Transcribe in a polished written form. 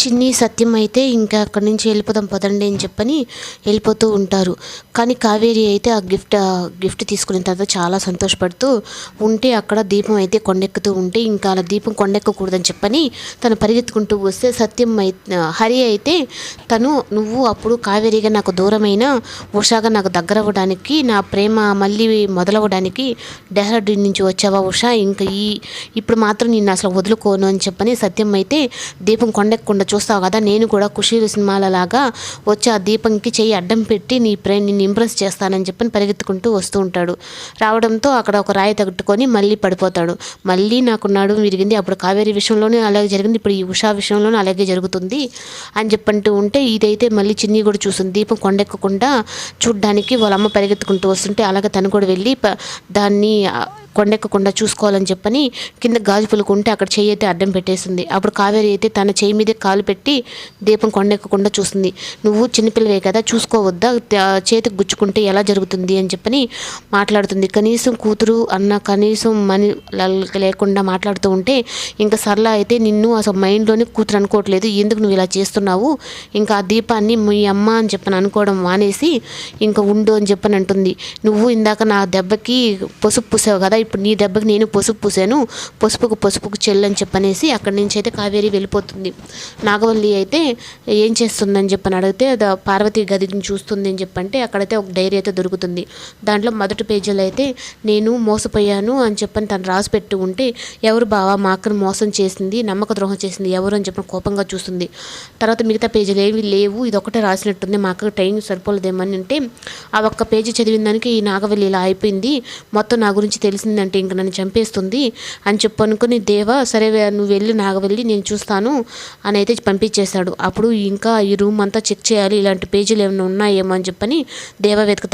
చిన్ని, సత్యం అయితే ఇంకా అక్కడి నుంచి వెళ్ళిపోదాం పదండి అని చెప్పని వెళ్ళిపోతూ ఉంటారు. కానీ కావేరి అయితే ఆ గిఫ్ట్ తీసుకున్న తర్వాత చాలా సంతోషపడుతూ ఉంటే అక్కడ దీపం అయితే కొండెక్కుతూ ఉంటే ఇంకా అలా దీపం కొండెక్కకూడదని చెప్పని తను పరిగెత్తుకుంటూ వస్తే హరి అయితే నువ్వు అప్పుడు కావేరిగా నాకు దూరమైన ఉషాగా నాకు దగ్గర అవ్వడానికి, నా ప్రేమ మళ్ళీ మొదలవ్వడానికి డెహ్రాడూన్ నుంచి వచ్చావా ఉషా, ఇంకా ఇప్పుడు మాత్రం నిన్ను అసలు వదులుకోను అని చెప్పని సత్యం అయితే దీపం కొండెక్కకుండా చూస్తావు కదా, నేను కూడా ఖుషీలు సినిమాలలాగా వచ్చి ఆ దీపంకి చెయ్యి అడ్డం పెట్టి నిన్ను ఇంప్రెస్ చేస్తానని చెప్పని పరిగెత్తుకుంటూ వస్తూ ఉంటాడు. రావడంతో అక్కడ ఒక రాయి తగుట్టుకొని మళ్ళీ పడిపోతాడు. మళ్ళీ నాకు నడుము విరిగింది, అప్పుడు కావేరి విషయంలోనే అలాగే జరిగింది, ఇప్పుడు ఈ ఉషా విషయంలోనే అలాగే జరుగుతుంది అని చెప్పంటూ ఉంటే ఇదైతే మళ్ళీ చిన్ని కూడా చూస్తుంది. దీపం కొండెక్కకుండా చూడ్డానికి వాళ్ళ అమ్మ పరిగెత్తుకుంటూ వస్తుంటే అలాగే తను కూడా వెళ్ళి దాన్ని కొండెక్కకుండా చూసుకోవాలని చెప్పని కింద గాజు పులుకుంటే అక్కడ చెయ్యి అయితే అడ్డం పెట్టేస్తుంది. అప్పుడు కావేరి అయితే తన చెయ్యి మీదే కాలు పెట్టి దీపం కొండెక్కకుండా చూస్తుంది. నువ్వు చిన్నపిల్లవే కదా, చూసుకోవద్దా, చేతికి గుచ్చుకుంటే ఎలా జరుగుతుంది అని చెప్పని మాట్లాడుతుంది. కనీసం కూతురు అన్న కనీసం లేకుండా మాట్లాడుతూ ఉంటే ఇంకా సరళ అయితే నిన్ను అసలు మైండ్లోనే కూతురు అనుకోవట్లేదు, ఎందుకు నువ్వు ఇలా చేస్తున్నావు, ఇంకా ఆ దీపాన్ని మీ అమ్మ అని చెప్పని అనుకోవడం మానేసి ఇంకా ఉండు అని చెప్పని అంటుంది. నువ్వు ఇందాక నా దెబ్బకి పసుపు పూసావు కదా, ఇప్పుడు నీ దెబ్బకి నేను పసుపు పూసాను, పసుపుకు చెల్లని చెప్పనేసి అక్కడి నుంచి అయితే కావేరి వెళ్ళిపోతుంది. నాగవల్లి అయితే ఏం చేస్తుందని చెప్పని అడిగితే పార్వతి గదిని చూస్తుంది అని చెప్పంటే అక్కడైతే ఒక డైరీ అయితే దొరుకుతుంది. దాంట్లో మొదటి పేజీలో అయితే నేను మోసపోయాను అని చెప్పని తను రాసి పెట్టి ఉంటే ఎవరు బావా మా అక్కను మోసం చేసింది, నమ్మక ద్రోహం చేసింది ఎవరు అని చెప్పని కోపంగా చూస్తుంది. తర్వాత మిగతా పేజీలు ఏవి లేవు, ఇది ఒకటే రాసినట్టుంది, మా అక్కకు టైం సరిపోలేదేమని అంటే ఆ ఒక్క పేజీ చదివిన దానికి ఈ నాగవల్లి ఇలా అయిపోయింది, మొత్తం నా గురించి తెలిసిందంటే ఇంక నన్ను చంపేస్తుంది అని చెప్పనుకుని దేవా సరే నువ్వు వెళ్ళి నాగవల్లి నేను చూస్తాను అని అయితే పంపించేశాడు. అప్పుడు ఇంకా ఈ రూమ్ అంతా చెక్ చేయాలి, ఇలాంటి పేజీలు ఏమైనా ఉన్నాయేమో అని చెప్పని దేవా వెతుకుతాడు.